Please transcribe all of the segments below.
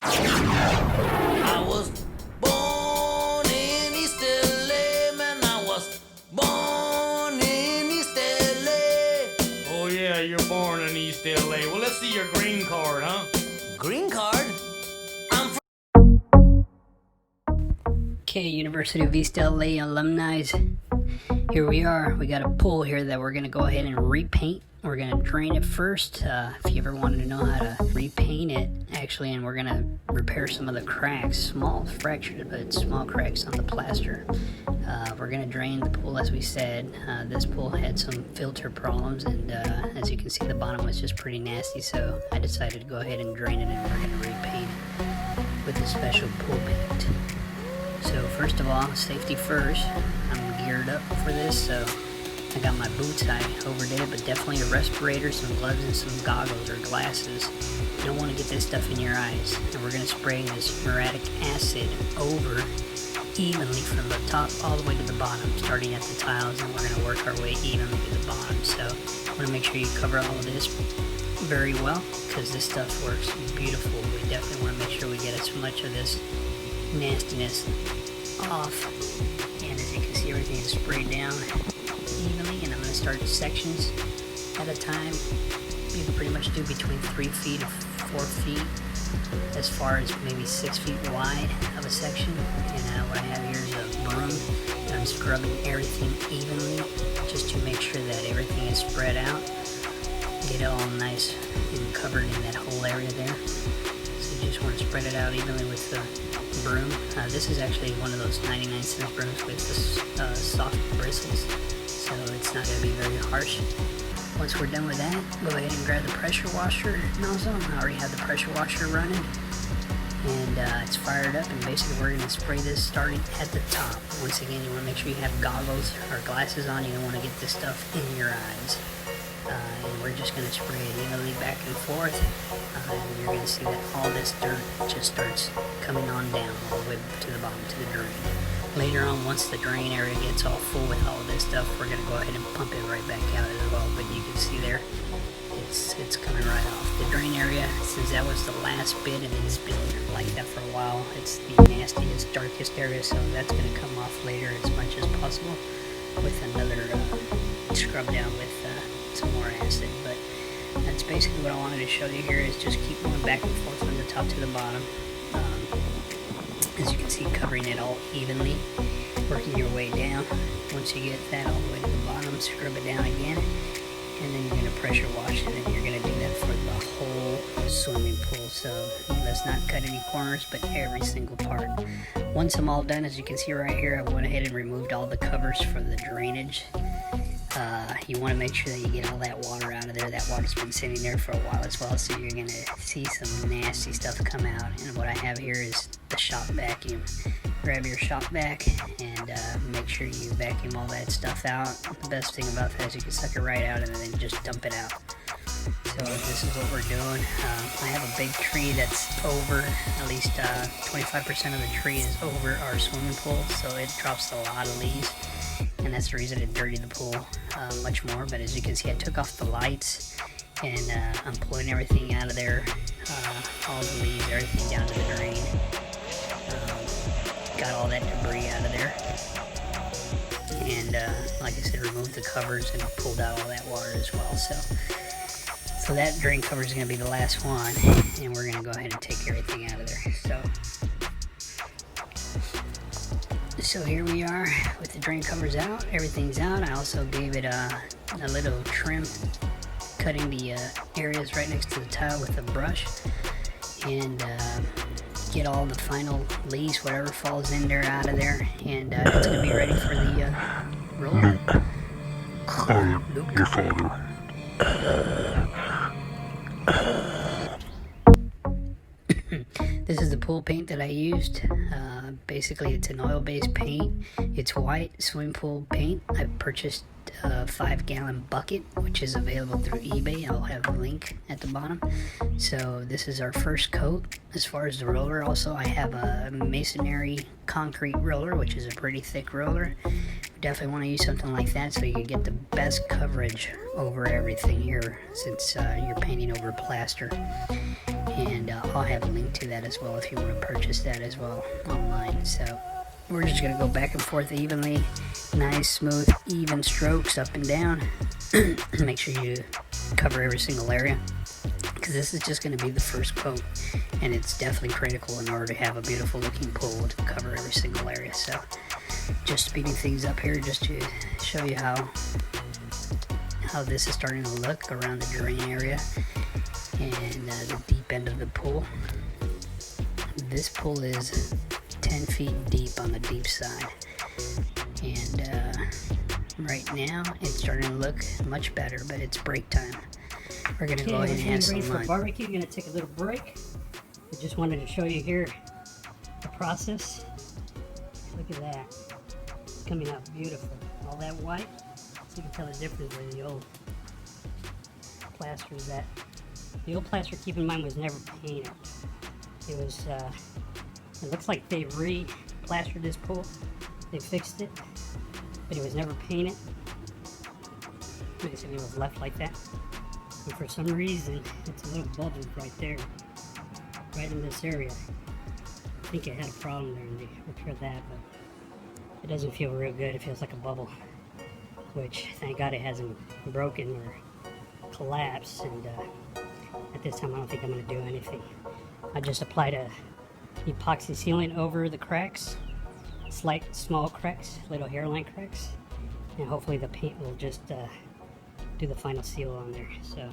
I was born in East LA, man. I was born in East LA. Oh yeah, you're born in East LA. Well, let's see your green card, huh? Green card? Okay, University of East LA alumni. Here we are. We got a pool here that we're going to go ahead and repaint. We're going to drain it first. If you ever wanted to know how to repaint it, actually, and we're going to repair some of the cracks, small fractures, but small cracks on the plaster. We're going to drain the pool, as we said. This pool had some filter problems, and as you can see, the bottom was just pretty nasty, so I decided to go ahead and drain it, and we're going to repaint it with a special pool paint. So first of all, safety first. I'm geared up for this, so I got my boots. I overdid it, but definitely a respirator, some gloves, and some goggles or glasses. You don't want to get this stuff in your eyes. And we're going to spray this muriatic acid over evenly from the top all the way to the bottom, starting at the tiles, and we're going to work our way evenly to the bottom. So I want to make sure you cover all of this very well, because this stuff works beautiful. We definitely want to make sure we get as much of this nastiness off, and as you can see, everything is sprayed down evenly, and I'm going to start sections at a time. You can pretty much do between 3 feet to 4 feet, as far as maybe 6 feet wide of a section. And what I have here is a broom, and I'm scrubbing everything evenly just to make sure that everything is spread out, get it all nice and covered in that whole area there. So you just want to spread it out evenly with the broom. This is actually one of those 99-cent brooms with the soft bristles, so it's not going to be very harsh. Once we're done with that, go ahead and grab the pressure washer nozzle. I already have the pressure washer running, and it's fired up, and basically we're going to spray this starting at the top. Once again, you want to make sure you have goggles or glasses on. You don't want to get this stuff in your eyes. And we're just going to spray it evenly back and forth, and you're going to see that all this dirt just starts coming on down all the way to the bottom to the drain. Later on, once the drain area gets all full with all of this stuff, we're going to go ahead and pump it right back out as well. But you can see there, it's coming right off. The drain area, since that was the last bit and it's been like that for a while, it's the nastiest, darkest area, so that's going to come off later as much as possible with another scrub down with some more acid. But that's basically what I wanted to show you here, is just keep going back and forth from the top to the bottom. As you can see, covering it all evenly, working your way down. Once you get that all the way to the bottom, scrub it down again, and then you're going to pressure wash it, and you're going to do that for the whole swimming pool. So let's not cut any corners, but every single part. Once I'm all done, as you can see right here, I went ahead and removed all the covers for the drainage. You want to make sure that you get all that water out of there. That water's been sitting there for a while as well, so you're going to see some nasty stuff come out. And what I have here is the shop vacuum. Grab your shop vac and make sure you vacuum all that stuff out. The best thing about that is you can suck it right out and then just dump it out. So this is what we're doing. I have a big tree that's over, at least 25% of the tree is over our swimming pool, so it drops a lot of leaves, and that's the reason it dirtied the pool much more. But as you can see, I took off the lights, and I'm pulling everything out of there, all the leaves, everything down to the drain. Got all that debris out of there, and like I said, removed the covers and pulled out all that water as well. So that drain cover is going to be the last one, and we're going to go ahead and take everything out of there. So here we are with the drain covers out. Everything's out. I also gave it a little trim, cutting the areas right next to the tile with a brush, and get all the final leaves, whatever falls in there, out of there, and it's going to be ready for the roller. Luke, your father. This is the pool paint that I used. Basically, it's an oil-based paint. It's white swimming pool paint. I purchased a 5-gallon bucket, which is available through eBay. I'll have a link at the bottom. So this is our first coat. As far as the roller, also I have a masonry concrete roller, which is a pretty thick roller. You definitely want to use something like that so you can get the best coverage over everything here, since you're painting over plaster. and I'll have a link to that as well if you want to purchase that as well online. So we're just going to go back and forth evenly, nice, smooth, even strokes up and down. Make sure you cover every single area, because this is just going to be the first coat, and it's definitely critical in order to have a beautiful looking pool to cover every single area. So just speeding things up here just to show you how this is starting to look around the drain area and the deep end of the pool. This pool is 10 feet deep on the deep side, and right now it's starting to look much better, but it's break time. We're going to go ahead and add some lime. For barbecue, going to take a little break. I just wanted to show you here the process. Look at that. It's coming out beautiful. All that white, so you can tell the difference with the old plaster is at. The old plaster, keep in mind, was never painted. It was, it looks like they re-plastered this pool. They fixed it, but it was never painted. Basically, it was left like that. And for some reason, it's a little bubbled right there, right in this area. I think it had a problem there and they repaired that, but it doesn't feel real good. It feels like a bubble, which thank God it hasn't broken or collapsed. And at this time, I don't think I'm going to do anything. I just applied a epoxy sealant over the cracks, slight small cracks, little hairline cracks, and hopefully the paint will just do the final seal on there. So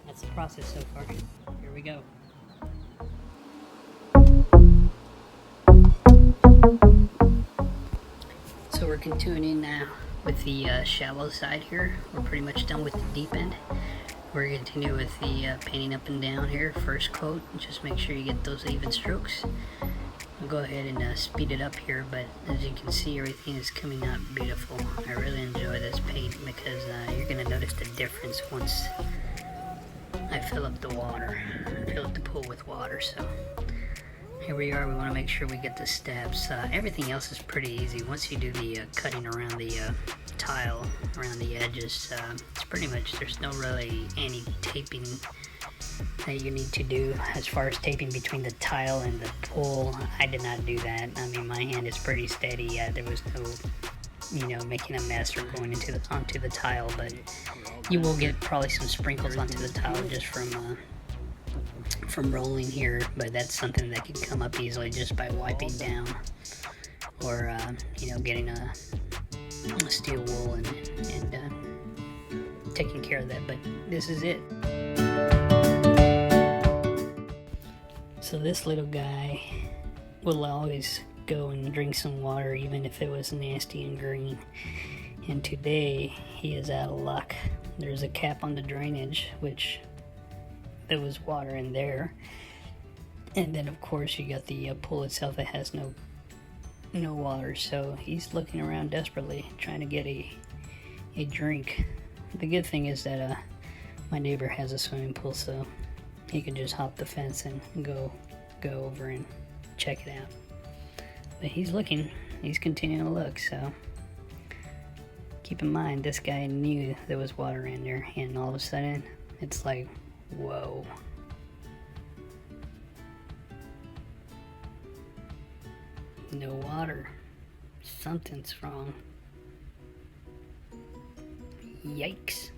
that's the process so far. Here we go. So we're continuing now with the shallow side here. We're pretty much done with the deep end. We're going to continue with the painting up and down here. First coat, just make sure you get those even strokes. I'll go ahead and speed it up here, but as you can see, everything is coming out beautiful. I really enjoy this paint because you're going to notice the difference once I fill up the water, fill up the pool with water. So here we are. We want to make sure we get the steps. Everything else is pretty easy. Once you do the cutting around the tile, around the edges, it's pretty much, there's no really any taping that you need to do as far as taping between the tile and the pool. I did not do that. I mean, my hand is pretty steady. There was no, making a mess or going onto the tile, but you will get probably some sprinkles onto the tile just from rolling here, but that's something that can come up easily just by wiping down or getting a steel wool and taking care of that. But this is it. So this little guy will always go and drink some water even if it was nasty and green, and today he is out of luck. There's a cap on the drainage, which there was water in there, and then of course you got the pool itself that has no water, so he's looking around desperately trying to get a drink. The good thing is that my neighbor has a swimming pool, so he can just hop the fence and go over and check it out. But he's looking, he's continuing to look, so keep in mind this guy knew there was water in there, and all of a sudden it's like, whoa. No water. Something's wrong. Yikes.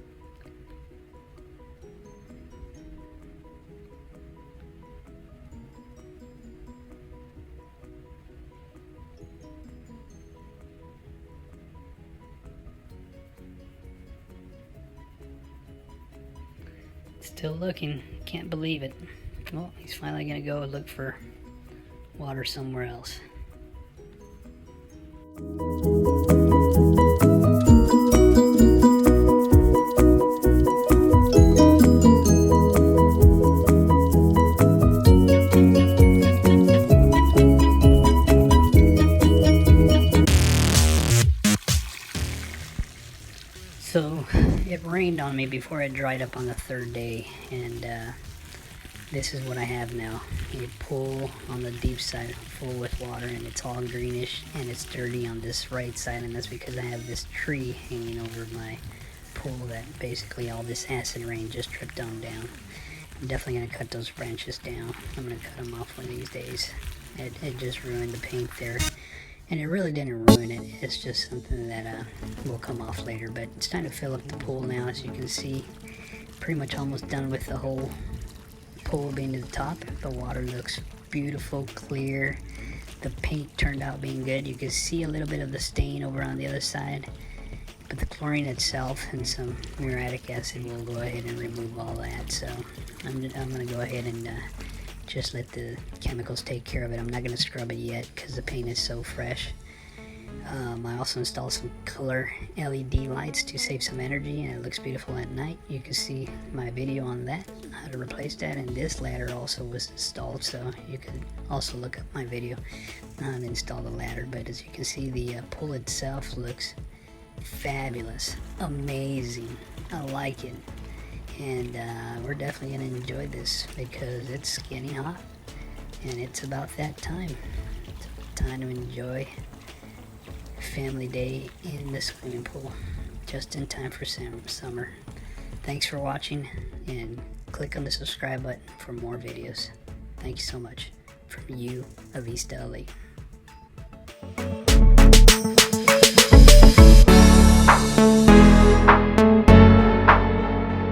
Still looking. Can't believe it. Well, he's finally gonna go and look for water somewhere else. So it rained on me before it dried up on the third day, and this is what I have now. A pool on the deep side full with water, and it's all greenish and it's dirty on this right side, and that's because I have this tree hanging over my pool that basically all this acid rain just dripped on down. I'm definitely going to cut those branches down. I'm going to cut them off one of these days. It just ruined the paint there. And it really didn't ruin it. It's just something that will come off later. But it's time to fill up the pool now. As you can see, pretty much almost done with the whole pool being to the top. The water looks beautiful, clear. The paint turned out being good. You can see a little bit of the stain over on the other side. But the chlorine itself and some muriatic acid will go ahead and remove all that. So I'm going to go ahead and just let the chemicals take care of it. I'm not going to scrub it yet because the paint is so fresh. I also installed some color LED lights to save some energy, and it looks beautiful at night. You can see my video on that, how to replace that, and this ladder also was installed, so you can also look up my video on install the ladder. But as you can see, the pool itself looks fabulous, amazing. I like it, and we're definitely going to enjoy this because it's getting hot, and it's about that time. It's time to enjoy family day in the swimming pool, just in time for summer. Thanks for watching, and click on the subscribe button for more videos. Thank you so much. From you, Avista LA.